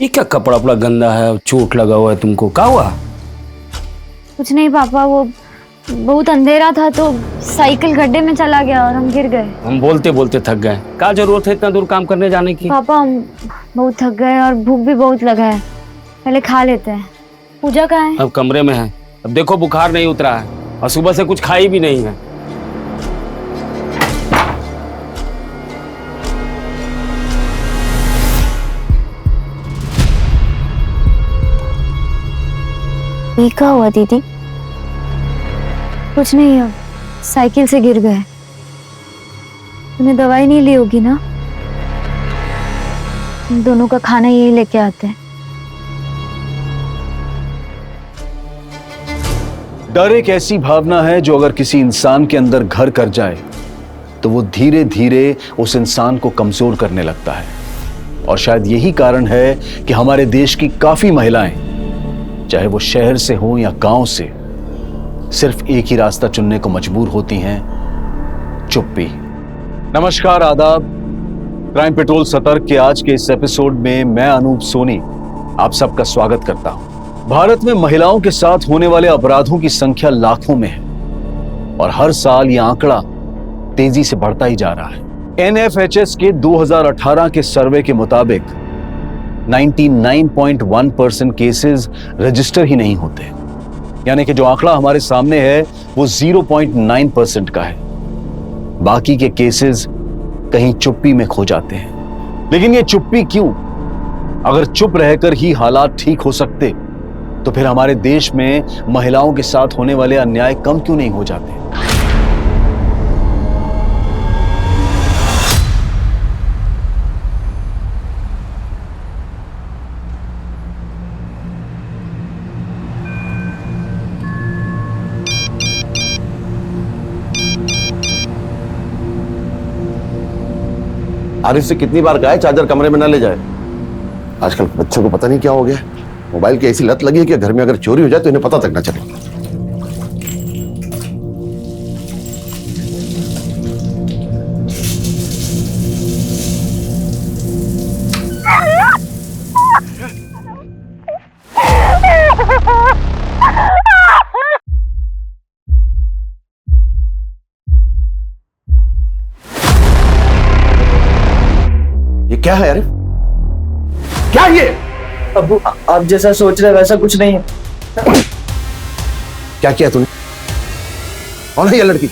ये क्या कपड़ा अपना गंदा है, चोट लगा हुआ है तुमको, क्या हुआ? कुछ नहीं पापा, वो बहुत अंधेरा था तो साइकिल गड्ढे में चला गया और हम गिर गए। हम बोलते बोलते थक गए। क्या जरूरत है इतना दूर काम करने जाने की? पापा हम बहुत थक गए और भूख भी बहुत लगा है, पहले खा लेते हैं। पूजा कहाँ है? अब कमरे में है। अब देखो बुखार नहीं उतरा है और सुबह से कुछ खाई भी नहीं है। क्या हुआ दीदी? कुछ नहीं है, साइकिल से गिर गए। तुमने दवाई नहीं ली होगी ना? हम दोनों का खाना यही लेके आते हैं। डर एक ऐसी भावना है जो अगर किसी इंसान के अंदर घर कर जाए तो वो धीरे धीरे उस इंसान को कमजोर करने लगता है। और शायद यही कारण है कि हमारे देश की काफी महिलाएं, चाहे वो शहर से हो या गांव से, सिर्फ एक ही रास्ता चुनने को मजबूर होती हैं, चुप्पी। नमस्कार, आदाब। क्राइम पेट्रोल सतर्क के आज के इस एपिसोड में मैं अनूप सोनी आप सबका स्वागत करता हूं। भारत में महिलाओं के साथ होने वाले अपराधों की संख्या लाखों में है और हर साल यह आंकड़ा तेजी से बढ़ता ही जा रहा है। NFHS के 2018 के सर्वे के मुताबिक 99.1% केसेस रजिस्टर ही नहीं होते, यानी कि जो आंकड़ा हमारे सामने है वो 0.9% का है। बाकी के केसेस कहीं चुप्पी में खो जाते हैं। लेकिन ये चुप्पी क्यों? अगर चुप रहकर ही हालात ठीक हो सकते तो फिर हमारे देश में महिलाओं के साथ होने वाले अन्याय कम क्यों नहीं हो जाते? आरिफ से कितनी बार कहा है चार्जर कमरे में ना ले जाए। आजकल बच्चों को पता नहीं क्या हो गया, मोबाइल की ऐसी लत लगी है कि घर में अगर चोरी हो जाए तो इन्हें पता तक ना चले। ये क्या है आरिफ? क्या ये? अब्बू, आप जैसा सोच रहे वैसा कुछ नहीं है। क्या किया तूने? कौन है ये लड़की?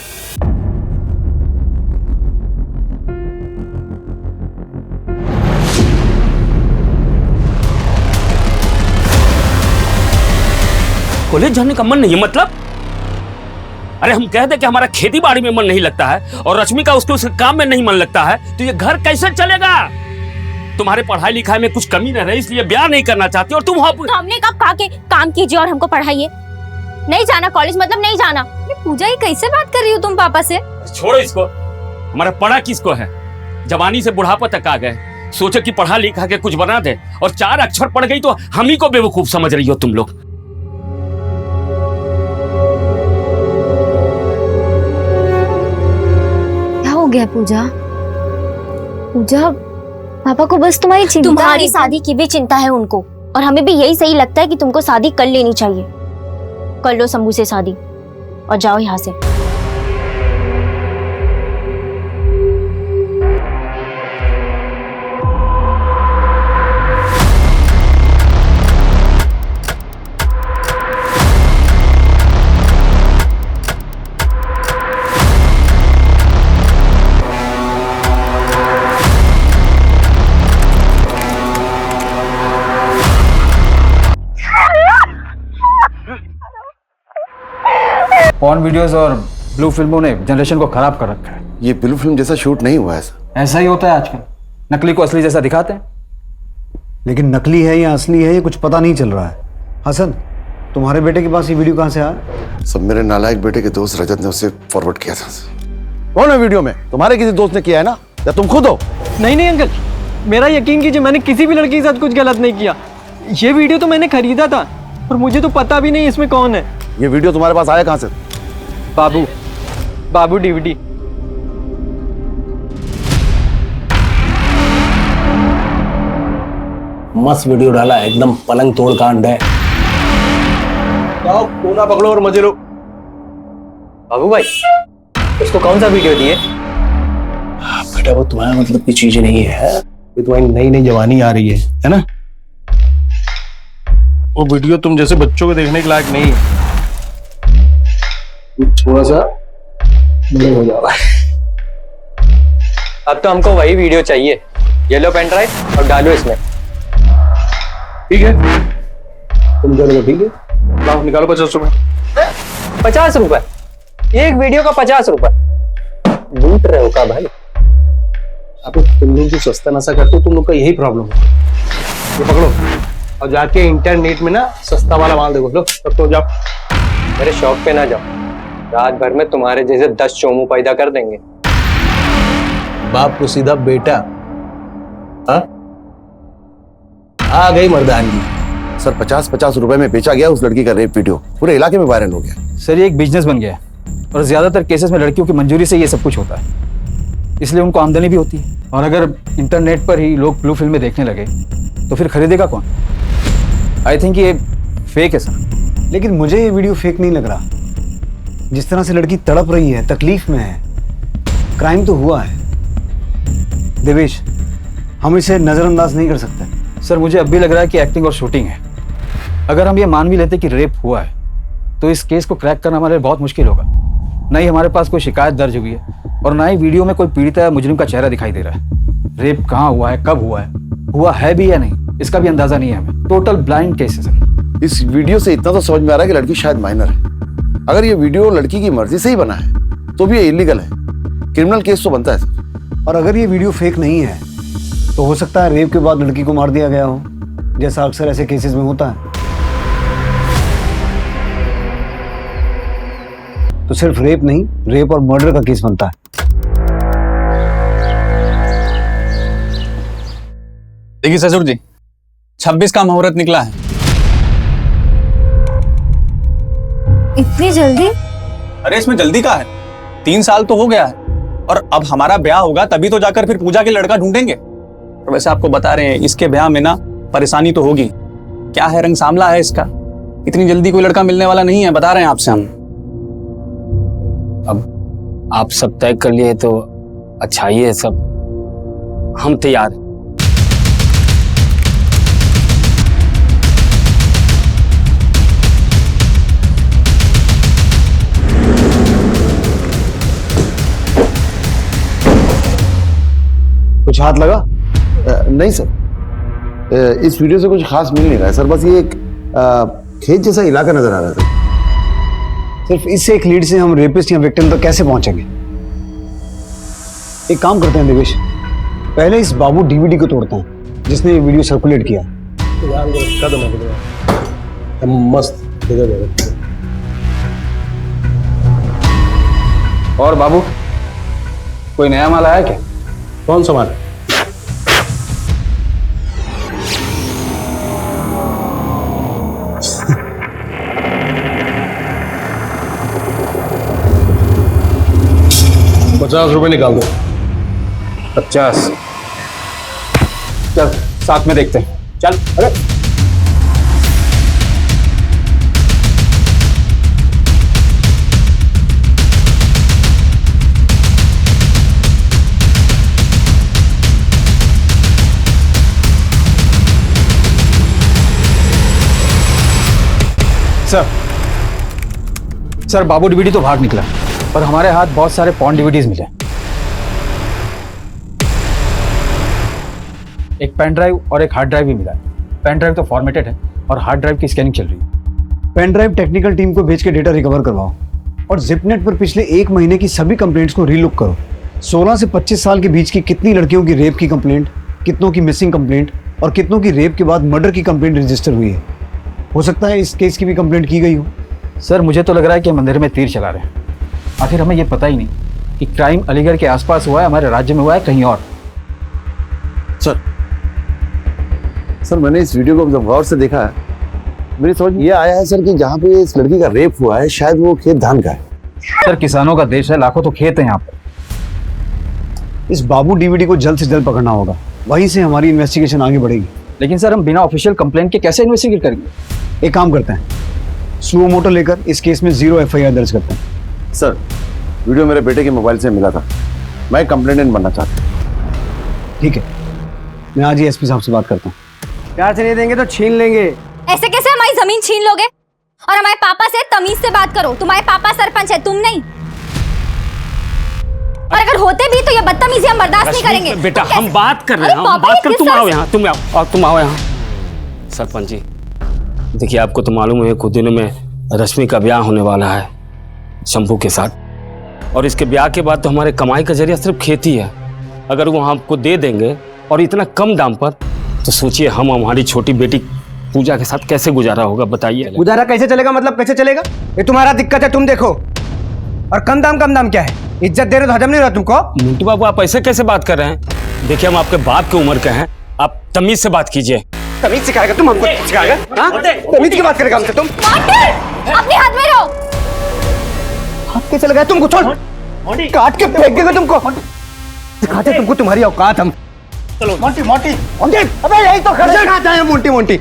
कॉलेज जाने का मन नहीं है मतलब? अरे हम कहते कि हमारा खेती बाड़ी में मन नहीं लगता है और रश्मि का उसके काम में नहीं मन लगता है, तो ये घर कैसे चलेगा? तुम्हारे पढ़ाई लिखाई में कुछ कमी न रहे इसलिए ब्याह नहीं करना चाहती और तुम तो हमने कब कहा कि काम कीजिए और हमको पढ़ाइए? नहीं जाना कॉलेज मतलब नहीं जाना। पूजा, ये कैसे बात कर रही हो तुम पापा से? छोड़ो इसको। हमारा पढ़ा किसको है? जवानी से बुढ़ापा तक आ गए, सोचो कि पढ़ा लिखा के कुछ बना दे और 4 अक्षर पढ़ गई तो हम ही को बेवकूफ समझ रही हो तुम लोग। क्या हो गया पूजा? पूजा, पापा को बस तुम्हारी चिंता है। तुम्हारी शादी की भी चिंता है उनको, और हमें भी यही सही लगता है कि तुमको शादी कर लेनी चाहिए। कर लो शंभू से शादी और जाओ यहाँ से। पॉर्न वीडियोस और ब्लू फिल्मों ने जनरेशन को खराब कर रखा है। ये ब्लू फिल्म जैसा शूट नहीं हुआ है सर। ऐसा ही होता है आजकल, नकली को असली जैसा दिखाते हैं। लेकिन नकली है या असली है ये कुछ पता नहीं चल रहा है। हसन, तुम्हारे बेटे के पास ये वीडियो कहाँ से आया? सब मेरे नालायक बेटे के दोस्त रजत ने उसे फॉरवर्ड किया था। कौन है वीडियो में? तुम्हारे किसी दोस्त ने किया है ना, या तुम खुद हो? नहीं अंकल, मेरा यकीन कीजिए, मैंने किसी भी लड़की के साथ कुछ गलत नहीं किया। ये वीडियो तो मैंने खरीदा था और मुझे तो पता भी नहीं इसमें कौन है। ये वीडियो तुम्हारे पास आया कहाँ से? बाबू डीवीडी। मस्त वीडियो डाला है, एकदम पलंग तोड़ कांड है। जाओ कोना पकड़ो और मजे लो। बाबू भाई उसको कौन सा वीडियो दिए? बेटा वो तुम्हारा मतलब की चीज नहीं है, ये तुम्हारी नई नई जवानी आ रही है ना? वो वीडियो तुम जैसे बच्चों को देखने के लायक नहीं है। थोड़ा सा बड़े हो जा रहा है। अब तो हमको वही वीडियो चाहिए, ये लो पेन ड्राइव और डालो इसमें। ठीक है तुम कह रहे हो, ठीक है लाओ निकालो 50 रुपए। 50 रुपए? एक वीडियो का 50 रुपए? लूट रहे हो का भाई? अब तुम लोग जो सस्ता नशा करते हो, तुम लोग का यही प्रॉब्लम है। ये पकड़ो और जाके इंटरनेट में ना सस्ता वाला माल देखो। लो तब तो जाओ। मेरे शौक पे ना जाओ, रात भर में तुम्हारे जैसे 10 चोमू पैदा कर देंगे। बाप को सीधा बेटा। हाँ आ गई मर्दानगी। सर 50-50 रुपए में बेचा गया उस लड़की का रेप वीडियो, पूरे इलाके में वायरल हो गया। सर ये एक बिजनेस बन गया है और ज्यादातर केसेस में लड़कियों की मंजूरी से ये सब कुछ होता है, इसलिए उनको आमदनी भी होती है। और अगर इंटरनेट पर ही लोग ब्लू फिल्में देखने लगे तो फिर खरीदेगा कौन? आई थिंक ये फेक है सर। लेकिन मुझे ये वीडियो फेक नहीं लग रहा। जिस तरह से लड़की तड़प रही है, तकलीफ में है, क्राइम तो हुआ है। देवेश हम इसे नजरअंदाज नहीं कर सकते। सर मुझे अब भी लग रहा है कि एक्टिंग और शूटिंग है। अगर हम ये मान भी लेते कि रेप हुआ है तो इस केस को क्रैक करना हमारे लिए बहुत मुश्किल होगा। ना ही हमारे पास कोई शिकायत दर्ज हुई है और ना ही वीडियो में कोई पीड़िता या मुजरिम का चेहरा दिखाई दे रहा है। रेप कहाँ हुआ है, कब हुआ है भी या नहीं, इसका भी अंदाजा नहीं है हमें। टोटल ब्लाइंड केस है सर। इस वीडियो से इतना तो समझ में आ रहा है कि लड़की शायद माइनर है। अगर ये वीडियो लड़की की मर्जी से ही बना है तो भी ये इलीगल है, क्रिमिनल केस तो बनता है सर। और अगर ये वीडियो फेक नहीं है तो हो सकता है रेप के बाद लड़की को मार दिया गया हो, जैसा अक्सर ऐसे केसेस में होता है। तो सिर्फ रेप नहीं, रेप और मर्डर का केस बनता है। देखिए ससुर जी, 26 का मुहूर्त निकला है। इतनी जल्दी? अरे इसमें जल्दी का है, 3 साल तो हो गया है और अब हमारा ब्याह होगा तभी तो जाकर फिर पूजा के लड़का ढूंढेंगे। और वैसे आपको बता रहे हैं इसके ब्याह में ना परेशानी तो होगी। क्या है, रंग सांवला है इसका, इतनी जल्दी कोई लड़का मिलने वाला नहीं है, बता रहे हैं आपसे हम। अब आप सब तय कर लिए तो अच्छा ही है सब, हम तैयार हैं। कुछ हाथ लगा? नहीं सर, इस वीडियो से कुछ खास मिल नहीं रहा है सर। बस ये एक खेत जैसा इलाका नजर आ रहा था। सिर्फ इससे एक लीड से हम रेपिस्ट या विक्टिम तक कैसे पहुंचेंगे? एक काम करते हैं देवेश, पहले इस बाबू डीवीडी को तोड़ते हैं जिसने ये वीडियो सर्कुलेट किया। मस्त और बाबू कोई नया माल आया क्या? कौन सा माल? ₹50 निकाल दो। 50? चल साथ में देखते हैं, चल। अरे सर बाबू डीवीडी तो भाग निकला पर हमारे हाथ बहुत सारे पॉर्न डीवीडीज मिले। एक पेन ड्राइव और एक हार्ड ड्राइव भी मिला है। पेन ड्राइव तो फॉर्मेटेड है और हार्ड ड्राइव की स्कैनिंग चल रही है। पेन ड्राइव टेक्निकल टीम को भेज के डेटा रिकवर करवाओ और जिपनेट पर पिछले 1 महीने की सभी कंप्लेंट्स को रीलुक करो। 16 से 25 साल के बीच की कितनी लड़कियों की रेप की कंप्लेंट, कितनों की मिसिंग कंप्लेंट और कितनों की रेप के बाद मर्डर की कंप्लेंट रजिस्टर हुई है। हो सकता है इस केस की भी कंप्लेंट की गई हो। सर मुझे तो लग रहा है कि मंदिर में तीर चला रहे हैं। आखिर हमें यह पता ही नहीं कि क्राइम अलीगढ़ के आसपास हुआ है, हमारे राज्य में हुआ है, कहीं और। सर मैंने इस वीडियो को जब गौर से देखा है, मेरी समझ ये आया है सर कि जहाँ पे इस लड़की का रेप हुआ है शायद वो खेत धान का है। सर किसानों का देश है, लाखों तो खेत हैं यहाँ पर। इस बाबू डीवीडी को जल्द से जल्द पकड़ना होगा, वहीं से हमारी इन्वेस्टिगेशन आगे बढ़ेगी। लेकिन सर हम बिना ऑफिशियल कंप्लेंट के कैसे इन्वेस्टिगेट करेंगे? एक काम करते हैं, सुओ मोटो लेकर इस केस में 0 FIR दर्ज करते हैं। सर, वीडियो मेरे बेटे के मोबाइल से मिला था। मैं कंप्लेंट बनना चाहता हूँ। ठीक है, मैं आज ही एसपी साहब से बात करता हूँ। प्यार नहीं देंगे तो छीन लेंगे। ऐसे कैसे हमारी जमीन छीन लोगे? और हमारे पापा से तमीज से बात करो। तुम्हारे पापा सरपंच है, तुम नहीं। और अगर होते भी तो ये बदतमीजी हम बर्दाश्त नहीं करेंगे। बेटा तुम हम कैसे- बात कर रहे अरे हैं, पापा, हम बात ये कर। किस तुम आओ तरह से- यहाँ, तुम आओ यहाँ। सरपंच जी देखिए, आपको तो मालूम है कुछ दिनों में रश्मि का ब्याह होने वाला है शंभू के साथ, और इसके ब्याह के बाद तो हमारे कमाई का जरिया सिर्फ खेती है। अगर वो हमको दे देंगे और इतना कम दाम पर, तो सोचिए हम हमारी छोटी बेटी पूजा के साथ कैसे गुजारा होगा, बताइए। गुजारा कैसे चलेगा? मतलब कैसे चलेगा? ये तुम्हारा दिक्कत है, तुम देखो। और कम दाम क्या है? इज्जत दे रहे तो हजम नहीं रहा तुमको? मुंटू बाबू आप ऐसे कैसे बात कर रहे हैं? देखिए हम आपके बाप की उम्र के हैं, आप तमीज से बात कीजिए। तमीज सिखाएगा तुम हमको? सिखाएगा? हाँ? तमीज की बात करेगा हमसे तुम? अपने हाथ में रहो। हाथ कैसे लगाया तुमको? छोड़, काट के फेंक देगा तुमको। सिखाते तुमको तुम्हारी औकात हम। चलो मोंटी मोंटी मोंटी, अबे यही तो खड़े कहाँ जाए मोंटी मोंटी?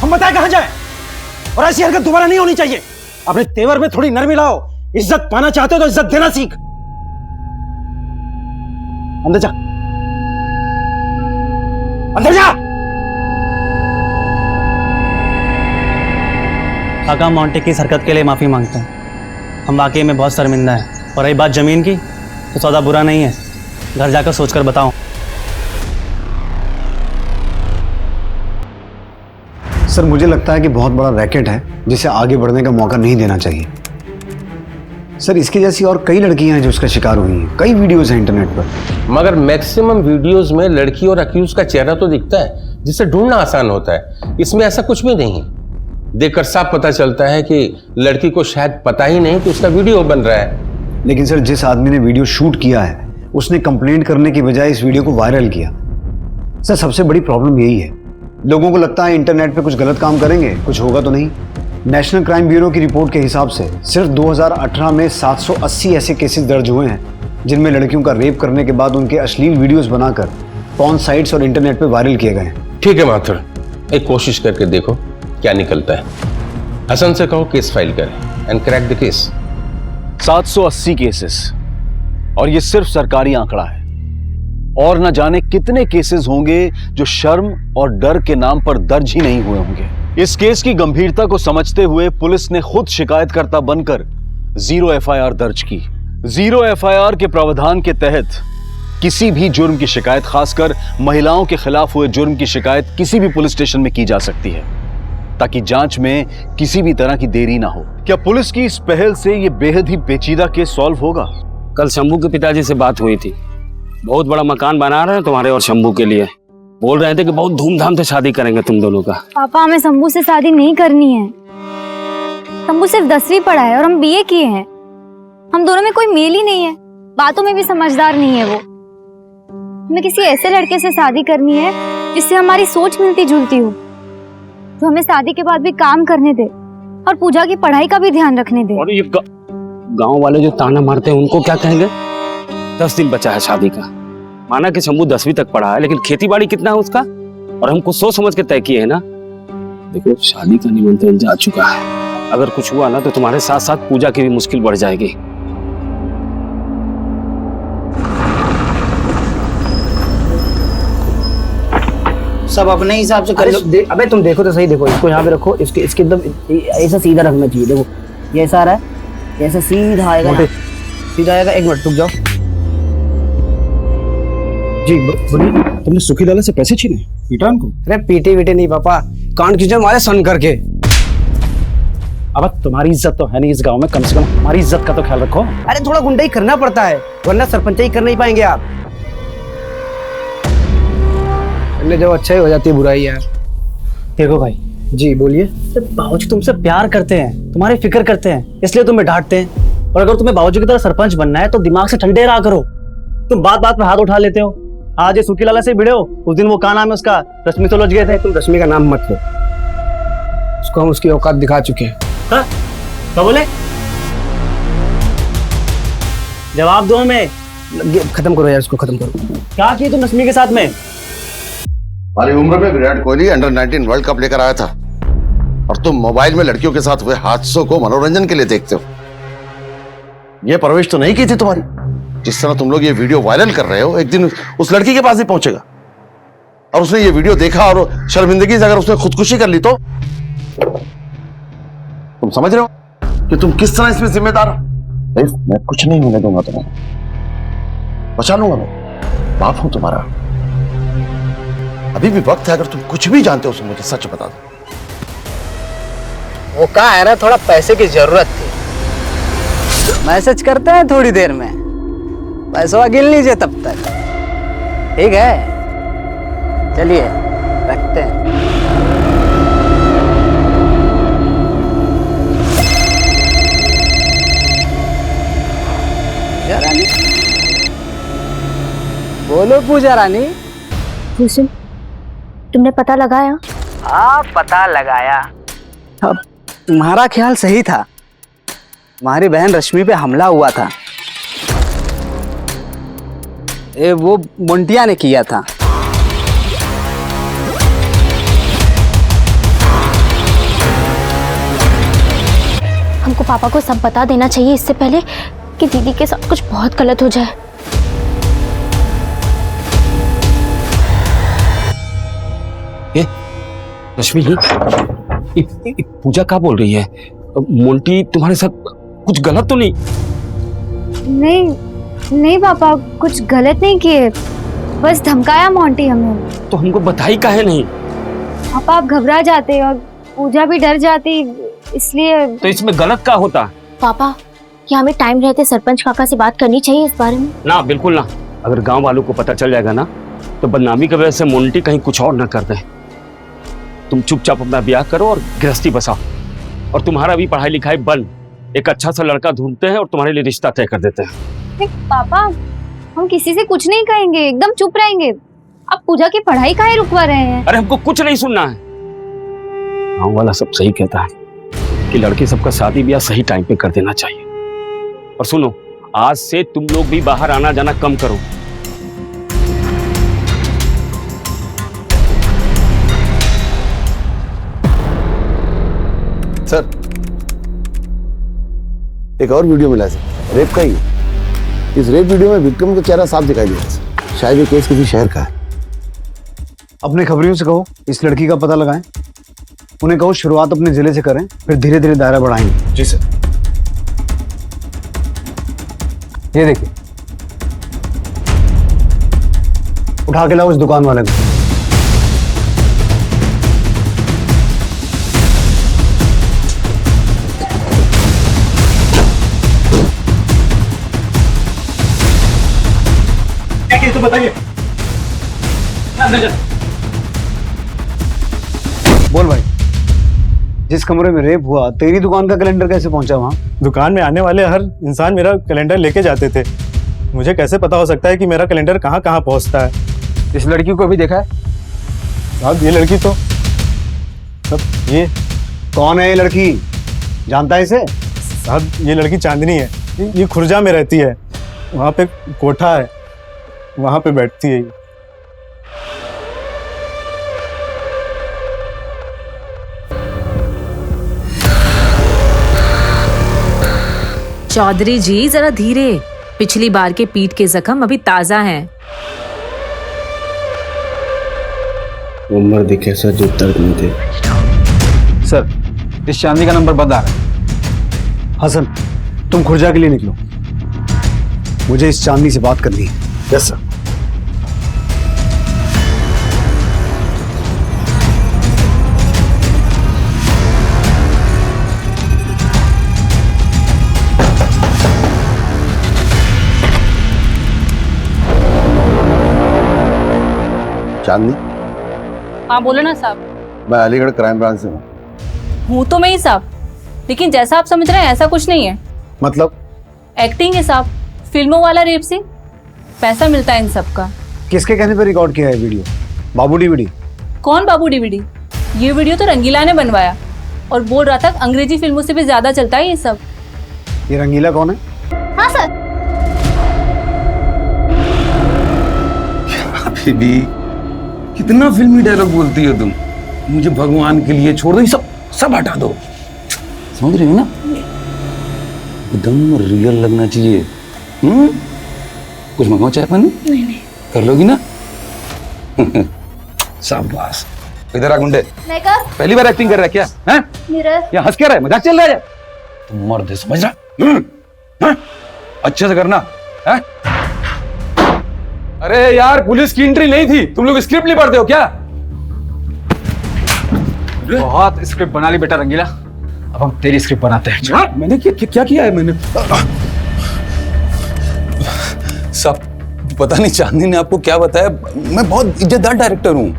हम बताए कहाँ जाए? और ऐसी हरकत दोबारा नहीं होनी चाहिए। अपने तेवर में थोड़ी नरमी लाओ। इज्जत पाना चाहते हो तो इज्जत देना सीख। अंदर जा, अंदर जा। काका, मोंटी की इस हरकत के लिए माफी मांगता हूँ। हम वाकई में बहुत शर्मिंदा है। और रही बात जमीन की, तो सौदा बुरा नहीं है। घर जाकर सोचकर बताऊं। सर मुझे लगता है कि बहुत बड़ा रैकेट है जिसे आगे बढ़ने का मौका नहीं देना चाहिए। सर इसकी जैसी और कई लड़कियां हैं जो इसका शिकार हुई हैं, कई वीडियोस हैं इंटरनेट पर। मगर मैक्सिमम वीडियोस में लड़की और अक्यूज का चेहरा तो दिखता है, जिसे ढूंढना आसान होता है। इसमें ऐसा कुछ भी नहीं है। देखकर साफ पता चलता है कि लड़की को शायद पता ही नहीं कि उसका वीडियो बन रहा है। लेकिन सर जिस आदमी ने वीडियो शूट किया है उसने कंप्लेंट करने की बजाय इस वीडियो को वायरल किया। सर सबसे बड़ी प्रॉब्लम यही है, लोगों को लगता है इंटरनेट पे कुछ गलत काम करेंगे कुछ होगा तो नहीं। नेशनल क्राइम ब्यूरो की रिपोर्ट के हिसाब से सिर्फ 2018 में 780 ऐसे केसेस दर्ज हुए हैं जिनमें लड़कियों का रेप करने के बाद उनके अश्लील वीडियोस बनाकर पॉर्न साइट्स और इंटरनेट पे वायरल किए गए हैं। ठीक है माथुर, एक कोशिश करके देखो क्या निकलता है। हसन से कहो केस फाइल करें and crack the case. 780 cases, और ये सिर्फ सरकारी आंकड़ा है। और न जाने कितने केसेस होंगे जो शर्म और डर के नाम पर दर्ज ही नहीं हुए होंगे। इस केस की गंभीरता को समझते हुए पुलिस ने खुद शिकायतकर्ता बनकर 0 FIR दर्ज की। 0 FIR के प्रावधान के तहत किसी भी जुर्म की शिकायत, खासकर महिलाओं के खिलाफ हुए जुर्म की शिकायत किसी भी पुलिस स्टेशन में की जा सकती है, ताकि जांच में किसी भी तरह की देरी ना हो। क्या पुलिस की इस पहल से ये बेहद ही पेचीदा केस सॉल्व होगा? कल शंभू के पिताजी से बात हुई थी, बहुत बड़ा मकान बना रहे हैं तुम्हारे और शंभू के लिए। बोल रहे थे कि बहुत धूमधाम से शादी करेंगे तुम दोनों का। पापा हमें शंभू से शादी नहीं करनी है। शंभू सिर्फ 10वीं पढ़ा है और हम BA किए हैं। हम दोनों में कोई मेल ही नहीं है, बातों में भी समझदार नहीं है वो। हमें किसी ऐसे लड़के से शादी करनी है जिससे हमारी सोच मिलती जुलती हो, जो हमें शादी के बाद भी काम करने दे और पूजा की पढ़ाई का भी ध्यान रखने दे। और ये गांव वाले जो ताना मारते हैं उनको क्या कहेंगे? 10 दिन बचा है शादी का। माना कि शंभू 10वीं तक पढ़ा है, लेकिन खेती बाड़ी कितना है उसका, और हमको सोच समझ के तय किए है ना। देखो शादी का निमंत्रण जा चुका है, अगर कुछ हुआ ना तो तुम्हारे साथ साथ पूजा की भी मुश्किल बढ़ जाएगी। सब अपने हिसाब से कर लो। अबे तुम देखो तो सही, देखो इसको यहाँ पे रखो, इसके इसके एकदम ऐसा सीधा रखना चाहिए। देखो ये ऐसा आ रहा है, ऐसा सीधा आएगा, सीधा आएगा। एक मिनट रुक जाओ जी। बोलिए। तुमने सुखी लाला से पैसे छीने? पीटा उनको? अरे पीटे वीटे नहीं पापा, कान खींचे मारे सन करके। अब तुम्हारी इज्जत तो है नहीं इस गांव में, कम से कम हमारी इज्जत का तो ख्याल रखो। अरे थोड़ा गुंडा ही करना पड़ता है, वरना सरपंचाई कर नहीं पाएंगे आप। जो अच्छा ही हो जाती है बुराई यार। देखो भाई जी बोलिए। बाबूजी तुमसे प्यार करते हैं, तुम्हारी फिक्र करते हैं, इसलिए तुम्हें डांटते हैं। और अगर तुम्हें बाबूजी की तरह सरपंच बनना है तो दिमाग से ठंडे रहा करो। तुम बात बात पे हाथ उठा लेते हो। आज ये सुखी लाला से भिड़े हो, उस दिन वो क्या नाम है उसका, रश्मि से उलझ गए थे। तुम रश्मि का नाम मत लो, उसको हम उसकी औकात दिखा चुके हैं। हाँ? क्या बोले? जवाब दो हमें। खत्म करो यार, इसको खत्म करो। क्या किए तुम रश्मि के साथ में? हमारी उम्र में Virat Kohli under-19 world cup लेकर आया था और तुम मोबाइल में लड़कियों के साथ हुए हादसों को मनोरंजन के लिए देखते हो। यह परवरिश तो नहीं की थी तुम्हारी। जिस तरह तुम लोग ये वीडियो वायरल कर रहे हो, एक दिन उस लड़की के पास ही पहुंचेगा और उसने ये वीडियो देखा और शर्मिंदगी से अगर उसने खुदकुशी कर ली तो तुम समझ रहे हो कि तुम किस तरह इसमें जिम्मेदार हो। मैं कुछ नहीं होने दूंगा तुम्हें, बचा लूंगा, मैं बाप हूं तुम्हारा। अभी भी वक्त है, अगर तुम कुछ भी जानते हो तो मुझे सच बता दो। वो कहा है ना, थोड़ा पैसे की जरूरत थी। मैसेज करते हैं थोड़ी देर में, पैसा गिन लीजिए तब तक। ठीक है, चलिए रखते हैं। पूजा रानी, बोलो पूजा रानी। भूषण, तुमने पता लगाया? हाँ, पता लगाया। अब तुम्हारा ख्याल सही था, तुम्हारी बहन रश्मि पे हमला हुआ था। वो मुंटिया ने किया था। हमको पापा को सब बता देना चाहिए इससे पहले कि दीदी के साथ कुछ बहुत गलत हो जाए। ये रश्मि, पूजा क्या बोल रही है? मोंटी तुम्हारे साथ कुछ गलत तो नहीं? नहीं पापा, कुछ गलत नहीं किए, बस धमकाया मोंटी हमें। तो हमको बताई काहे नहीं? पापा आप घबरा जाते और पूजा भी डर जाती, इसलिए। तो इसमें गलत क्या होता? पापा, क्या हमें टाइम रहते सरपंच काका से बात करनी चाहिए इस बारे में? ना, बिल्कुल ना। अगर गांव वालों को पता चल जाएगा ना, तो बदनामी की वजह से मोंटी कहीं कुछ और ना कर दे। तुम चुपचाप अपना ब्याह करो और गृहस्थी बसाओ, और तुम्हारा भी पढ़ाई लिखाई बंद। एक अच्छा सा लड़का ढूंढते हैं और तुम्हारे लिए रिश्ता तय कर देते हैं। पापा, हम किसी से कुछ नहीं कहेंगे, एकदम चुप रहेंगे। आप पूजा की पढ़ाई काहे रुकवा रहे हैं? अरे हमको कुछ नहीं सुनना है। गाँव वाला सब सही कहता है कि लड़की सबका शादी ब्याह सही टाइम पे कर देना चाहिए। और सुनो, आज से तुम लोग भी बाहर आना जाना कम करो। सर, एक और वीडियो मिला है सर, रेप का ही। इस रेप वीडियो में विक्रम का चेहरा साफ दिखाई दे रहा है। शायद ये केस किसी शहर का है। अपने खबरियों से कहो इस लड़की का पता लगाएं। उन्हें कहो शुरुआत अपने जिले से करें, फिर धीरे धीरे दायरा बढ़ाएंगे। जी सर। ये देखिए, उठा के लाओ उस दुकान वाले को। क्या किया तो बताइए। बोल भाई, जिस कमरे में रेप हुआ, तेरी दुकान का कैलेंडर कैसे पहुंचा वहां? दुकान में आने वाले हर इंसान मेरा कैलेंडर लेके जाते थे। मुझे कैसे पता हो सकता है कि मेरा कैलेंडर कहाँ कहाँ पहुंचता है? इस लड़की को भी देखा है? साहब, ये लड़की तो ये कौन है ये लड़की? जानता है इसे? साहब, ये लड़की चांदनी है। ये खुर्जा में रहती है, वहाँ पे कोठा है, वहाँ पे बैठती है। चौधरी जी जरा धीरे, पिछली बार के पीठ के जख्म अभी ताजा हैं। उम्र दिखे सर जो दर्द में थे। सर, इस चांदी का नंबर बंद आ रहा है। हसन, तुम खुर्जा के लिए निकलो, मुझे इस चांदनी से बात करनी है। Yes sir. चांदनी, हाँ बोलो ना साहब। मैं अलीगढ़ क्राइम ब्रांच से हूँ। हूँ तो मैं ही साहब, लेकिन जैसा आप समझ रहे हैं ऐसा कुछ नहीं है। मतलब? एक्टिंग है साहब, फिल्मों वाला रेप सिंह, पैसा मिलता है इन सब का। किसके कहने पर रिकॉर्ड किया है वीडियो? बाबू डीवीडी? कौन बाबू डीवीडी? ये वीडियो तो रंगीला ने बनवाया और बोल रहा था अंग्रेजी फिल्मों से भी ज्यादा चलता है ये सब। ये रंगीला कौन है? हाँ सर। अभी भी कितना फिल्मी डायलॉग बोलती हो तुम। मुझे भगवान के लिए छोड़ दो, सब सब हटा दो। समझ रही हो ना? एकदम रियल लगना चाहिए। कुछ मंगाओ चाय पानी? नहीं। कर लोगी ना? शाबाश। इधर आ गुंडे। पहली बार एक्टिंग कर रहा है क्या? हैं? यहाँ हंस क्या रहा है? मजाक चल रहा है? तुम मर्द है, समझ रहा? अच्छे से करना है? अरे यार, पुलिस की एंट्री नहीं थी। तुम लोग स्क्रिप्ट नहीं पढ़ते हो क्या? बहुत स्क्रिप्ट बना ली बेटा रंगीला, अब हम तेरी स्क्रिप्ट बनाते हैं। मैंने क्या किया है मैंने? सब पता नहीं चांदनी ने आपको क्या बताया। मैं बहुत इज्जतदार डायरेक्टर हूँ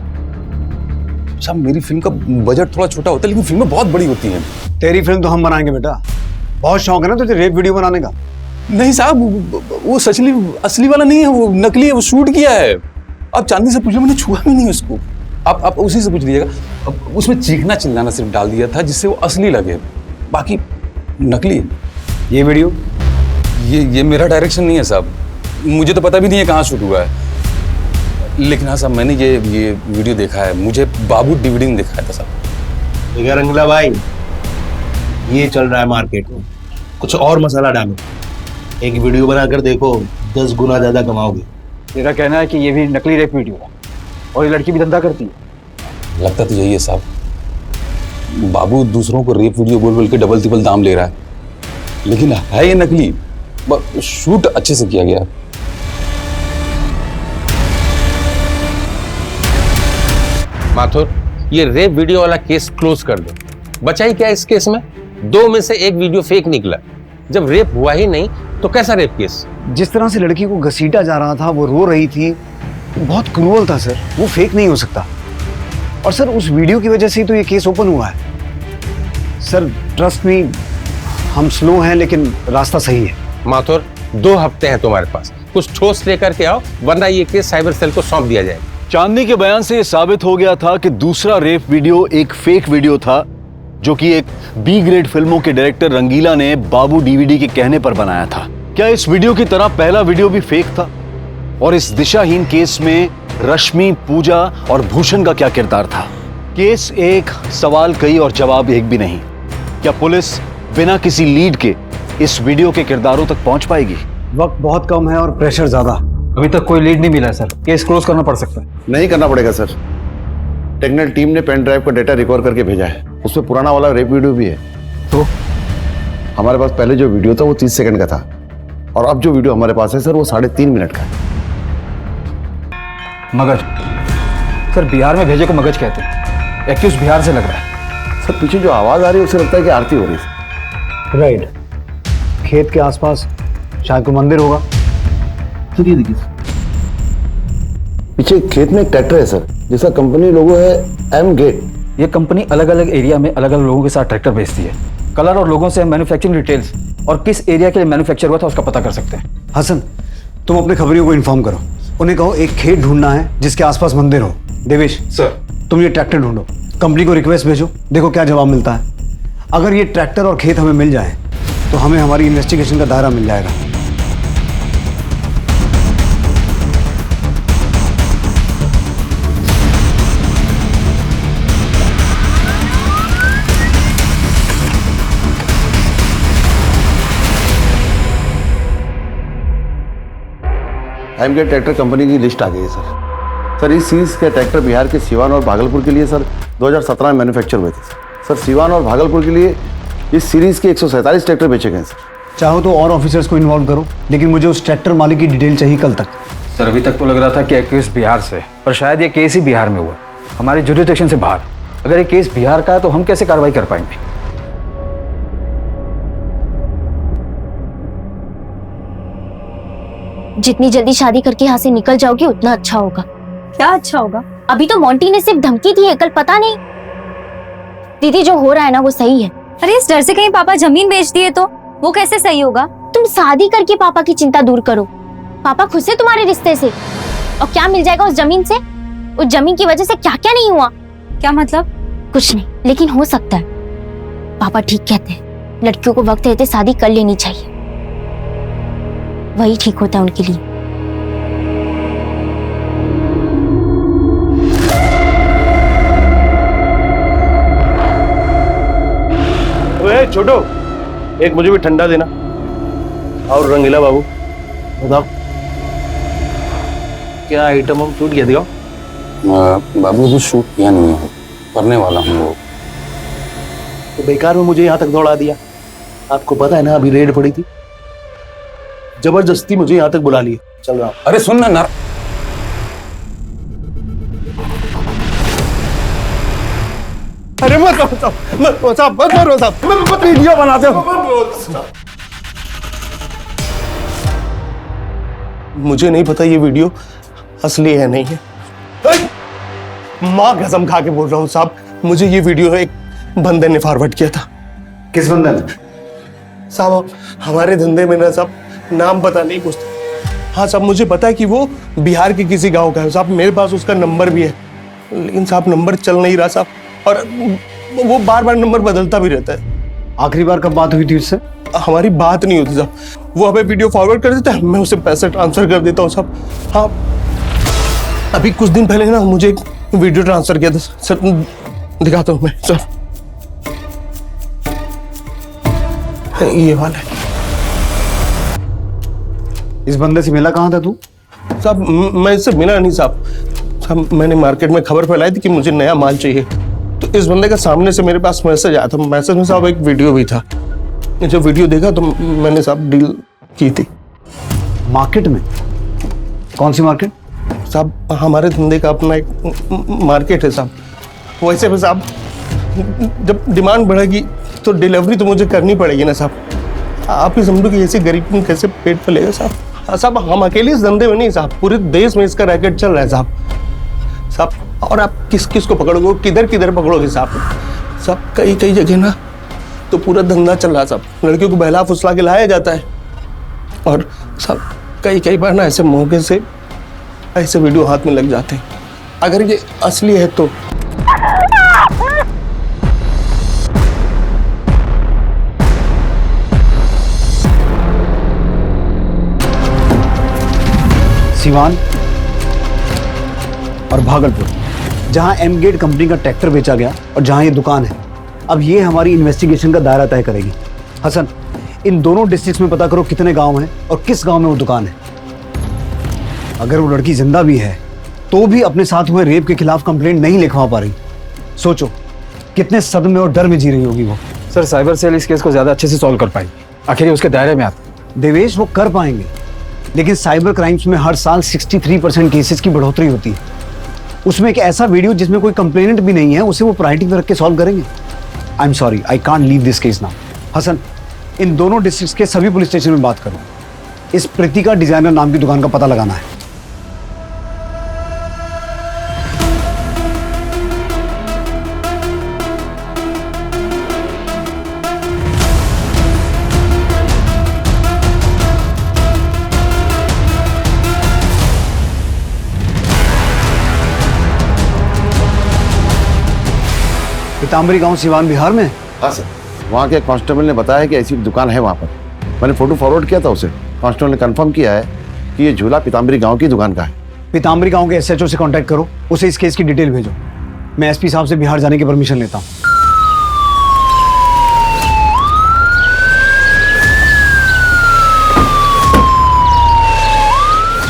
साहब। मेरी फिल्म का बजट थोड़ा छोटा होता है, लेकिन फिल्में बहुत बड़ी होती हैं। तेरी फिल्म तो हम बनाएंगे बेटा। बहुत शौक है ना तुझे रेप वीडियो बनाने का? नहीं साहब, वो असली वाला नहीं है, वो नकली है, वो शूट किया है। आप चांदनी से पूछ लो, मैंने छुआ भी नहीं उसको। आप उसी से पूछ लीजिएगा। अब उसमें चीखना चिल्लाना सिर्फ डाल दिया था जिससे वो असली लगे, बाकी नकली है। ये वीडियो ये मेरा डायरेक्शन नहीं है साहब। मुझे तो पता भी नहीं है कहाँ शूट हुआ है। लेकिन हाँ साहब, मैंने ये वीडियो देखा है। मुझे बाबू डीवीडी ने दिखाया था साहब। देखा रंगला भाई, ये चल रहा है मार्केट में। कुछ और मसाला डालो, एक वीडियो बनाकर देखो, 10 गुना ज्यादा कमाओगे। तेरा कहना है कि ये भी नकली रेप वीडियो है और ये लड़की भी धंधा करती है? लगता तो यही है साहब। बाबू दूसरों को रेप वीडियो बोल बोल के डबल तिबल दाम ले रहा है, लेकिन है ये नकली। शूट अच्छे से किया गया। माथुर, ये रेप वीडियो वाला केस क्लोज कर दो। बचा ही क्या इस केस में? 2 में से 1 वीडियो फेक निकला। जब रेप हुआ ही नहीं तो कैसा रेप केस? जिस तरह से लड़की को घसीटा जा रहा था, वो रो रही थी, बहुत क्रूअल था सर। वो फेक नहीं हो सकता। और सर उस वीडियो की वजह से ही तो ये केस ओपन हुआ है। सर ट्रस्ट मी, हम स्लो हैं लेकिन रास्ता सही है। माथुर, 2 हफ्ते हैं तुम्हारे पास, कुछ ठोस लेकर के आओ, वरना ये केस साइबर सेल को सौंप दिया जाएगा। चांदनी के बयान से यह साबित हो गया था कि दूसरा रेप वीडियो एक फेक वीडियो था, जो कि एक बी ग्रेड फिल्मों के डायरेक्टर रंगीला ने बाबू डीवीडी के कहने पर बनाया था। क्या इस वीडियो की तरह पहला वीडियो भी फेक था? और इस दिशाहीन केस में रश्मि, पूजा और भूषण का क्या किरदार था? केस एक, सवाल कई और जवाब एक भी नहीं। क्या पुलिस बिना किसी लीड के इस वीडियो के किरदारों तक पहुंच पाएगी? वक्त बहुत कम है और प्रेशर ज्यादा। अभी तक कोई लीड नहीं मिला है सर। केस क्लोज करना पड़ सकता है। नहीं करना पड़ेगा सर। टेक्निकल टीम ने पेन ड्राइव का डेटा रिकवर करके भेजा है, उसमें पुराना वाला रेप वीडियो भी है। तो हमारे पास पहले जो वीडियो था वो 30 सेकंड का था, और अब जो वीडियो हमारे पास है सर वो 3.5 मिनट का है। मगज सर, बिहार में भेजे को मगज कहते हैं। एक्यूज बिहार से लग रहा है सर। पीछे जो आवाज आ रही है उससे लगता है कि आरती हो रही है। राइट, खेत के आसपास शायद कोई मंदिर होगा। सर ये देखिए, पीछे खेत में एक ट्रैक्टर है सर, जिसका कंपनी लोगो है एम गेट। ये कंपनी अलग अलग एरिया में अलग अलग लोगों के साथ ट्रैक्टर बेचती है। कलर और लोगों से हम मैन्युफैक्चरिंग डिटेल्स और किस एरिया के लिए मैन्युफैक्चर हुआ था उसका पता कर सकते हैं। हसन, तुम अपने खबरियों को इन्फॉर्म करो। उन्हें कहो एक खेत ढूंढना है जिसके आसपास मंदिर हो। देवेश सर, तुम ये ट्रैक्टर ढूंढो, कंपनी को रिक्वेस्ट भेजो, देखो क्या जवाब मिलता है। अगर ये ट्रैक्टर और खेत हमें मिल जाए तो हमें हमारी इन्वेस्टिगेशन का दायरा मिल जाएगा। एमगेट ट्रैक्टर कंपनी की लिस्ट आ गई है सर। सर इस सीरीज के ट्रैक्टर बिहार के सिवान और भागलपुर के लिए सर 2017 में मैन्युफैक्चर हुए थे सर। सिवान और भागलपुर के लिए इस सीरीज के 147 ट्रैक्टर बेचे गए सर। चाहो तो और ऑफिसर्स को इन्वॉल्व करो, लेकिन मुझे उस ट्रैक्टर मालिक की डिटेल चाहिए कल तक। सर अभी तक तो लग रहा था कि केस बिहार से, पर शायद ये केस ही बिहार में हुआ, हमारे जुरिडिक्शन से बाहर। अगर ये केस बिहार का है तो हम कैसे कार्रवाई कर पाएंगे? जितनी जल्दी शादी करके यहाँ से निकल जाओगी उतना अच्छा होगा। क्या अच्छा होगा? अभी तो मोंटी ने सिर्फ धमकी दी है, कल पता नहीं। दीदी जो हो रहा है ना वो सही है। अरे इस डर से कहीं पापा जमीन बेच दिए तो वो कैसे सही होगा? तुम शादी करके पापा की चिंता दूर करो। पापा खुश है तुम्हारे रिश्ते से, और क्या मिल जाएगा उस जमीन से? उस जमीन की वजह से क्या क्या नहीं हुआ। क्या मतलब? कुछ नहीं, लेकिन हो सकता है। पापा ठीक कहते हैं, लड़कियों को वक्त रहते शादी कर लेनी चाहिए, वही ठीक होता है उनके लिए। छोटो, एक मुझे भी ठंडा देना। और रंगीला बाबू बताओ क्या आइटम हम शूट किया? दिखाओ। बाबू जो शूट किया नहीं है, करने वाला हूँ वो। तो बेकार में मुझे यहाँ तक दौड़ा दिया। आपको पता है ना अभी रेड पड़ी थी, जबरदस्ती मुझे यहाँ तक बुला लिया। चल रहा हूँ। अरे सुन ना अरे मत मत साहब, मत मारो साहब, मत वीडियो बनाते हो। मुझे नहीं पता ये वीडियो असली है नहीं है। माँ कसम खा के बोल रहा हूँ साहब, मुझे ये वीडियो एक बंदे ने फॉरवर्ड किया था। किस बंदे ने? साहब हमारे धंधे में ना साहब नाम पता नहीं कुछ। हाँ साहब मुझे पता है कि वो बिहार के किसी गांव का है साहब, मेरे पास उसका नंबर भी है, लेकिन साहब नंबर चल नहीं रहा साहब, और वो बार बार नंबर बदलता भी रहता है। आखिरी बार कब बात हुई थी उससे? हमारी बात नहीं होती साहब, वो हमें वीडियो फॉरवर्ड कर देता है, मैं उसे पैसे ट्रांसफर कर देता हूँ साहब। हाँ अभी कुछ दिन पहले ना मुझे एक वीडियो ट्रांसफर किया था सर, दिखाता हूँ मैं सर, ये वाला है। इस बंदे से मिला कहाँ था तू? साहब मैं इससे मिला नहीं साहब, साहब मैंने मार्केट में खबर फैलाई थी कि मुझे नया माल चाहिए, तो इस बंदे का सामने से मेरे पास मैसेज आया था। मैसेज में साहब एक वीडियो भी था। जब वीडियो देखा तो मैंने साहब डील की थी। मार्केट में? कौन सी मार्केट? साहब हमारे धंधे का अपना एक मार्केट है साहब। वैसे भी साहब जब डिमांड बढ़ेगी तो डिलीवरी तो मुझे करनी पड़ेगी ना साहब। आप ही समझो कि ऐसे गरीब में कैसे पेट पलेगा साहब। साहब हम अकेले इस धंधे में नहीं साहब, पूरे देश में इसका रैकेट चल रहा है साहब। साहब और आप किस किस को पकड़ोगे, किधर किधर पकड़ोगे साहब? साहब कई कई जगह ना तो पूरा धंधा चल रहा है साहब, लड़कियों को बहला फुसला के लाया जाता है, और साहब कई बार ना ऐसे मौके से ऐसे वीडियो हाथ में लग जाते हैं। अगर ये असली है तो सिवान और भागलपुर, जहां एम गेट कंपनी का ट्रैक्टर बेचा गया और जहां ये दुकान है, अब ये हमारी इन्वेस्टिगेशन का दायरा तय करेगी। हसन, इन दोनों डिस्ट्रिक्ट्स में पता करो कितने गांव हैं और किस गांव में वो दुकान है। अगर वो लड़की जिंदा भी है तो भी अपने साथ हुए रेप के खिलाफ कंप्लेंट नहीं लिखवा पा रही। सोचो कितने सदमे और डर में जी रही होगी वो। सर साइबर सेल इस केस को ज्यादा अच्छे से सॉल्व कर पाएगी, आखिर ये उसके दायरे में आता। देवेश वो कर पाएंगे, लेकिन साइबर क्राइम्स में हर साल 63% केसेस की बढ़ोतरी होती है। उसमें एक ऐसा वीडियो जिसमें कोई कंप्लेनेंट भी नहीं है, उसे वो प्रायोरिटी पे रख के सॉल्व करेंगे। I am sorry, I can't leave this case now. Hassan, इन दोनों डिस्ट्रिक्ट्स के सभी पुलिस स्टेशन में बात करो। इस प्रीतिका डिजाइनर नाम की दुकान का पता लगाना है। पीताम्बरी गांव सिवान बिहार में? हाँ सर, वहाँ के कांस्टेबल ने बताया कि ऐसी दुकान है वहाँ पर। मैंने फोटो फॉरवर्ड किया था उसे, कांस्टेबल ने कंफर्म किया है कि ये झूला पीताम्बरी गांव की दुकान का है। पीताम्बरी गांव के एसएचओ से कांटेक्ट करो, उसे इस केस की डिटेल भेजो। मैं एसपी साहब से बिहार जाने की परमिशन लेता हूँ।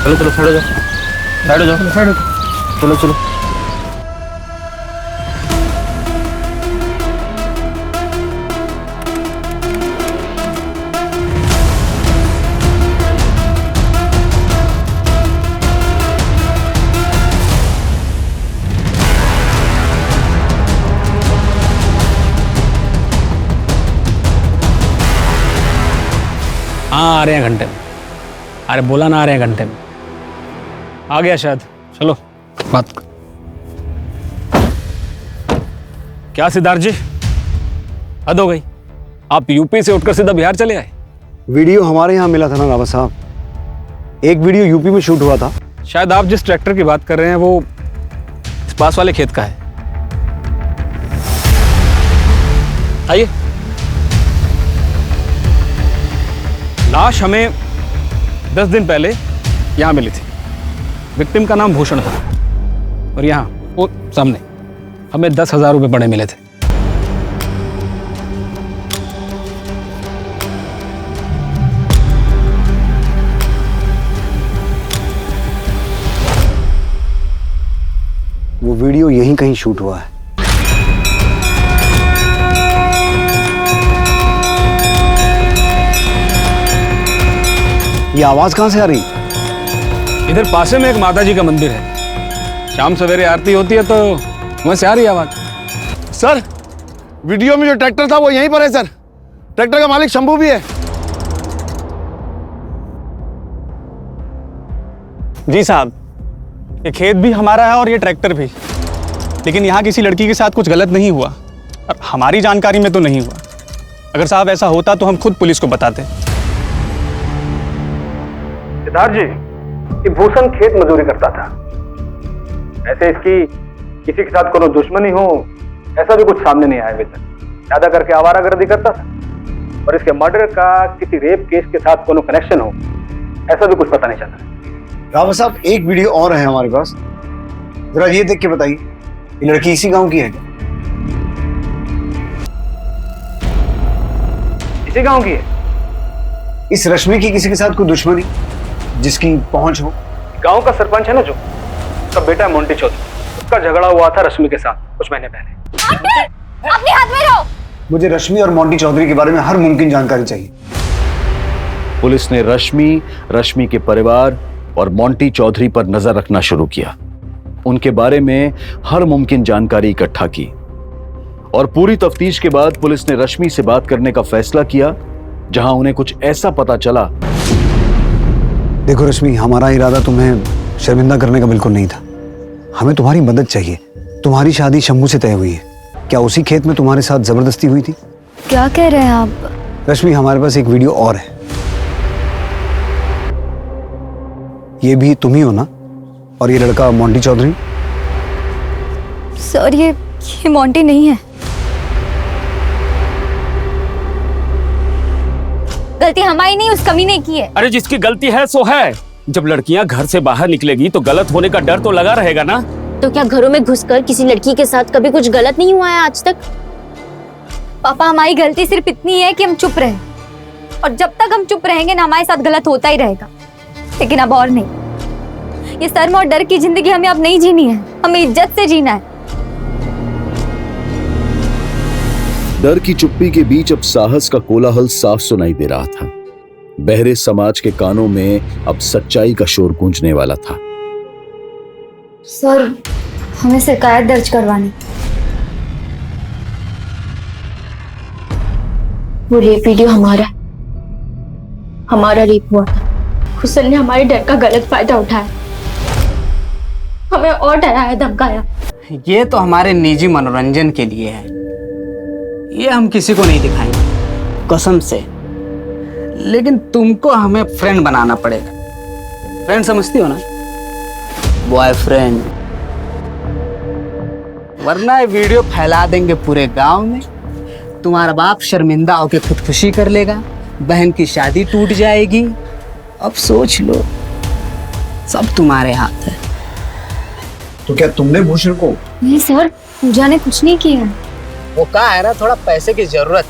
चलो चलो साइड हो जाओ, साइड हो जाओ, साइड हो जाओ, चलो चलो। हाँ आ रहे हैं घंटे में। अरे बोला ना आ रहे हैं घंटे में। आ गया शायद, चलो बात। क्या सिद्धार्थ जी, हद हो गई। आप यूपी से उठकर सीधा बिहार चले आए। वीडियो हमारे यहाँ मिला था ना रावत साहब, एक वीडियो यूपी में शूट हुआ था। शायद आप जिस ट्रैक्टर की बात कर रहे हैं वो इस पास वाले खेत का है। आइए। लाश हमें 10 दिन पहले यहाँ मिली थी। विक्टिम का नाम भूषण था, और यहाँ वो सामने हमें 10,000 रुपये पड़े मिले थे। वो वीडियो यहीं कहीं शूट हुआ है। ये आवाज कहां से आ रही? इधर पासे में एक माता जी का मंदिर है, शाम सवेरे आरती होती है तो वहां से आ रही है आवाज। सर, वीडियो में जो ट्रैक्टर था वो यहीं पर है सर। ट्रैक्टर का मालिक शंभू भी है। जी साहब, ये खेत भी हमारा है और ये ट्रैक्टर भी, लेकिन यहाँ किसी लड़की के साथ कुछ गलत नहीं हुआ और हमारी जानकारी में तो नहीं हुआ। अगर साहब ऐसा होता तो हम खुद पुलिस को बताते। सिद्धार्थ जी, ये भूषण खेत मजदूरी करता था। ऐसे इसकी किसी के साथ कोनो दुश्मनी हो ऐसा भी कुछ सामने नहीं आया अभी तक। ज्यादा करके आवारागर्दी करता था और इसके मर्डर का किसी रेप केस के साथ कोनो कनेक्शन हो ऐसा भी कुछ पता नहीं चला। रावत साहब, एक वीडियो और है हमारे पास, जरा ये देख के बताइए, ये लड़की इसी गांव की है क्या? इसी गांव की है। इस रश्मि की किसी के साथ कोई दुश्मनी जिसकी पहुंच हो? गांव का सरपंच है ना जो, उसका बेटा है मोंटी चौधरी, उसका झगड़ा हुआ था रश्मि के साथ कुछ महीने पहले। अपने हाथ में रहो। मुझे रश्मि और मोंटी चौधरी के बारे में हर मुमकिन जानकारी चाहिए। पुलिस ने रश्मि के परिवार और मोंटी चौधरी पर नजर रखना शुरू किया। उनके बारे में हर मुमकिन जानकारी इकट्ठा की और पूरी तफ्तीश के बाद पुलिस ने रश्मि से बात करने का फैसला किया, जहां उन्हें कुछ ऐसा पता चला। देखो रश्मि, हमारा इरादा तुम्हें शर्मिंदा करने का बिल्कुल नहीं था। हमें तुम्हारी मदद चाहिए। तुम्हारी शादी शंभू से तय हुई है। क्या उसी खेत में तुम्हारे साथ जबरदस्ती हुई थी? क्या कह रहे हैं आप? रश्मि, हमारे पास एक वीडियो और है। ये भी तुम ही हो ना? और ये लड़का मोंटी चौधरी? सर, ये मोंटी नहीं है। गलती हमारी नहीं, उस कमीने की है। अरे जिसकी गलती है सो है। जब लड़कियां घर से बाहर निकलेगी तो गलत होने का डर तो लगा रहेगा ना। तो क्या घरों में घुसकर किसी लड़की के साथ कभी कुछ गलत नहीं हुआ है आज तक? पापा, हमारी गलती सिर्फ इतनी है कि हम चुप रहे, और जब तक हम चुप रहेंगे ना हमारे साथ गलत होता ही रहेगा। लेकिन अब और नहीं। ये शर्म और डर की जिंदगी हमें अब नहीं जीनी है, हमें इज्जत से जीना है। डर की चुप्पी के बीच अब साहस का कोलाहल साफ सुनाई दे रहा था। बहरे समाज के कानों में अब सच्चाई का शोर गूंजने वाला था। सर, हमें शिकायत दर्ज करवानी। वो रेप वीडियो हमारा रेप हुआ था। हुसैन ने हमारे डर का गलत फायदा उठाया, हमें और डराया धमकाया। ये तो हमारे निजी मनोरंजन के लिए है, ये हम किसी को नहीं दिखाएंगे कसम से। लेकिन तुमको हमें फ्रेंड बनाना पड़ेगा। फ्रेंड समझती हो ना? बॉयफ्रेंड। वरना ये वीडियो फैला देंगे पूरे गांव में, तुम्हारा बाप शर्मिंदा होकर खुदकुशी कर लेगा, बहन की शादी टूट जाएगी। अब सोच लो, सब तुम्हारे हाथ है। तो क्या तुमने भूषण को? नहीं सर, पूजा ने कुछ नहीं किया। वो कहा है ना, थोड़ा पैसे की जरूरत,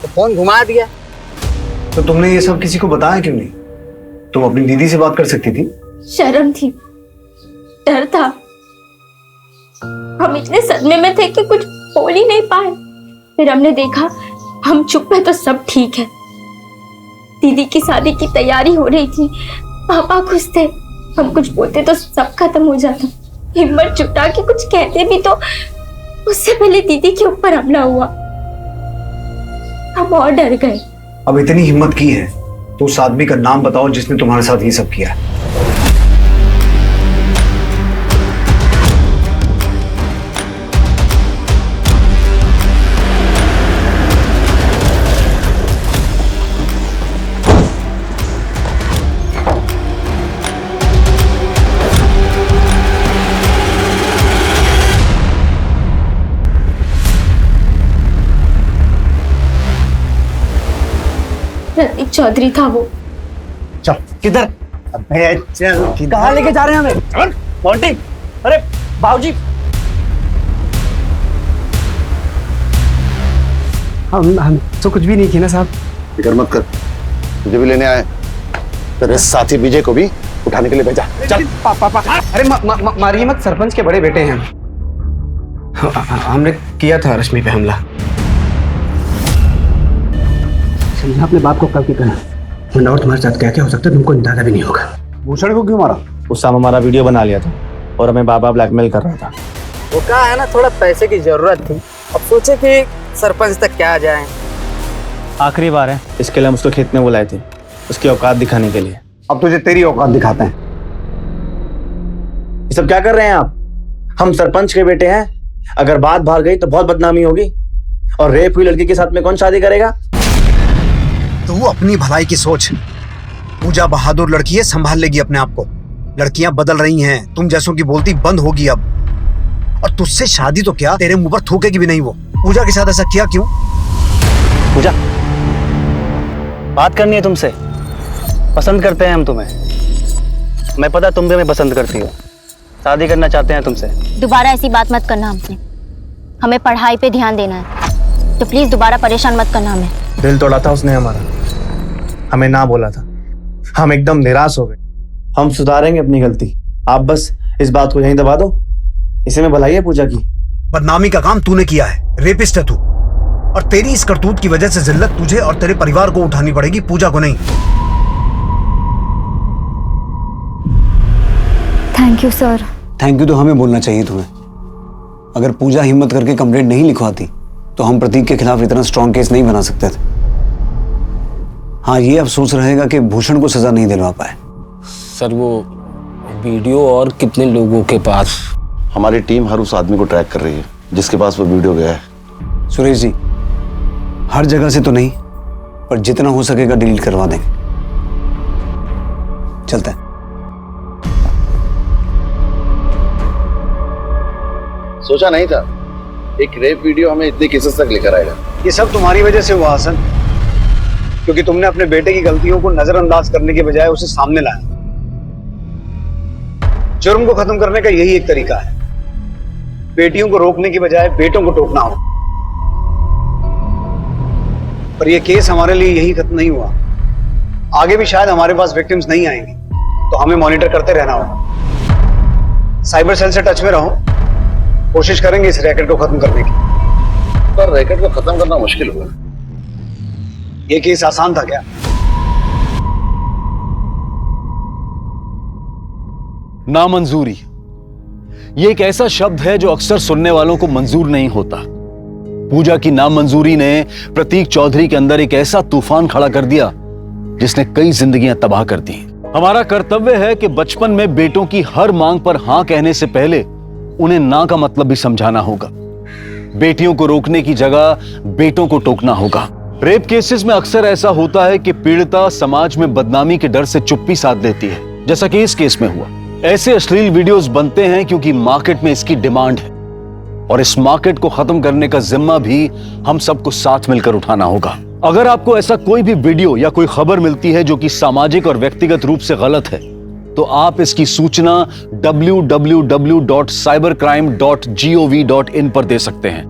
तो फोन घुमा दिया। तो तुमने ये सब किसी को बताया क्यों नहीं? तुम अपनी दीदी से बात कर सकती थी। शर्म थी, डर था। हम इतने सदमे में थे कि कुछ बोल ही नहीं पाए। फिर हमने देखा हम चुप है तो सब ठीक है। दीदी की शादी की तैयारी हो रही थी, पापा खुश थे। हम कुछ बोलते तो सब खत्म हो जाता। हिम्मत जुटा के कुछ कहते भी तो उससे पहले दीदी के ऊपर हमला हुआ। हम और डर गए। अब इतनी हिम्मत की है तो उस आदमी का नाम बताओ जिसने तुम्हारे साथ ये सब किया। प्रतीक चौधरी था वो। चल किधर? अबे चल, कहाँ लेके जा रहे हैं हमें? मोंटी, अरे बाबूजी, हम तो कुछ भी नहीं किया ना साहब। फिक्र मत कर, मुझे भी लेने आए। तेरे साथी विजय को भी उठाने के लिए भेजा। चल पापा, अरे मारिए मत, सरपंच के बड़े बेटे हैं। हमने किया था रश्मि पे हमला। समझा अपने बाप को कब की कहना, वरना और तुम्हारे साथ क्या क्या हो सकता है तुमको अंदाजा भी नहीं होगा। भूषण को क्यों मारा? उस समय हमारा वीडियो बना लिया था और हमें बाबा ब्लैकमेल कर रहा था। वो कहा है ना, थोड़ा पैसे की जरूरत थी, अब सोचे कि सरपंच तक क्या जाए। आखिरी बार है, इसके लिए हम उसको खेत में बुलाए थे, उसकी औकात दिखाने के लिए। अब तुझे तेरी औकात दिखाते हैं। ये सब क्या कर रहे हैं आप? हम सरपंच के बेटे हैं, अगर बात बाहर गई तो बहुत बदनामी होगी, और रेप हुई लड़की के साथ में कौन शादी करेगा? तो वो अपनी भलाई की सोच। पूजा बहादुर लड़की है, संभाल लेगी अपने आप को। लड़कियां बदल रही हैं, तुम जैसों की बोलती बंद होगी अब। और तुझसे शादी तो क्या, तेरे मुंह पर थूकेगी भी नहीं वो। पूजा के साथ ऐसा किया क्यों? पूजा, बात करनी है तुमसे। पसंद करते हैं हम तुम्हें, मैं पता तुम भी हमें पसंद करती हो, शादी करना चाहते हैं तुमसे। दोबारा ऐसी बात मत करना हमसे, हमें पढ़ाई पे ध्यान देना है, तो प्लीज दोबारा परेशान मत करना हमें। दिल तोड़ा था उसने हमारा, हमें ना बोला था, हम एकदम निराश हो गए। हम सुधारेंगे अपनी गलती, आप बस इस बात को यहीं दबा दो। इसे में भलाई है पूजा की। बदनामी का काम तूने किया है, रेपिस्ट है तू, और तेरी इस करतूत की वजह से जिल्लत तुझे और तेरे परिवार को उठानी पड़ेगी, पूजा को नहीं। Thank you sir. Thank you तो हमें बोलना चाहिए तुम्हें। अगर पूजा हिम्मत करके कंप्लेंट नहीं लिखवाती तो हम प्रतीक के खिलाफ इतना स्ट्रॉन्ग केस नहीं बना सकते थे। हाँ, ये अफसोस रहेगा कि भूषण को सजा नहीं दिलवा पाए। सर वो वीडियो और कितने लोगों के पास? हमारी टीम हर उस आदमी को ट्रैक कर रही है जिसके पास वो वीडियो गया है। सुरेश जी, हर जगह से तो नहीं, पर जितना हो सकेगा डिलीट करवा देंगे। चलते हैं। सोचा नहीं था एक रेप वीडियो हमें इतने केसेस तक लेकर आएगा। ये सब तुम्हारी वजह से हुआ हसन, क्योंकि तुमने अपने बेटे की गलतियों को नजरअंदाज करने के बजाय उसे सामने लाया। जुर्म को खत्म करने का यही एक तरीका है, बेटियों को रोकने की बजाय बेटों को टोकना हो। पर यह केस हमारे लिए यही खत्म नहीं हुआ, आगे भी शायद हमारे पास विक्टिम्स नहीं आएंगे, तो हमें मॉनिटर करते रहना होगा। साइबर सेल से टच में रहो, कोशिश करेंगे इस रैकेट को खत्म करने की। पर रैकेट को खत्म करना मुश्किल होगा। ये केस आसान था क्या? नामंजूरी, ये एक ऐसा शब्द है जो अक्सर सुनने वालों को मंजूर नहीं होता। पूजा की नामंजूरी ने प्रतीक चौधरी के अंदर एक ऐसा तूफान खड़ा कर दिया जिसने कई जिंदगियां तबाह कर दी। हमारा कर्तव्य है कि बचपन में बेटों की हर मांग पर हां कहने से पहले उन्हें ना का मतलब भी समझाना होगा। बेटियों को रोकने की जगह बेटों को टोकना होगा। रेप केसेस में अक्सर ऐसा होता है कि पीड़िता समाज में बदनामी के डर से चुप्पी साध लेती है, जैसा कि इस केस में हुआ। ऐसे अश्लील वीडियोस बनते हैं क्योंकि मार्केट में इसकी डिमांड है, और इस मार्केट को खत्म करने का जिम्मा भी हम सबको साथ मिलकर उठाना होगा। अगर आपको ऐसा कोई भी वीडियो या कोई खबर मिलती है जो कि सामाजिक और व्यक्तिगत रूप से गलत है, तो आप इसकी सूचना www.cybercrime.gov.in पर दे सकते हैं।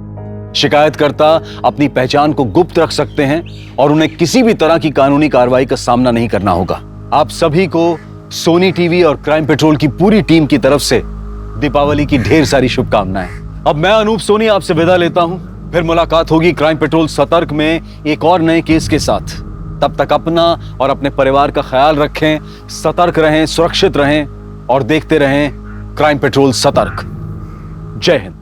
शिकायतकर्ता अपनी पहचान को गुप्त रख सकते हैं और उन्हें किसी भी तरह की कानूनी कार्रवाई का सामना नहीं करना होगा। आप सभी को सोनी टीवी और क्राइम पेट्रोल की पूरी टीम की तरफ से दीपावली की ढेर सारी शुभकामनाएं। अब मैं अनूप सोनी आपसे विदा लेता हूं, फिर मुलाकात होगी क्राइम पेट्रोल सतर्क में एक और नए केस के साथ। तब तक अपना और अपने परिवार का ख्याल रखें, सतर्क रहें, सुरक्षित रहें और देखते रहें क्राइम पेट्रोल सतर्क। जय हिंद।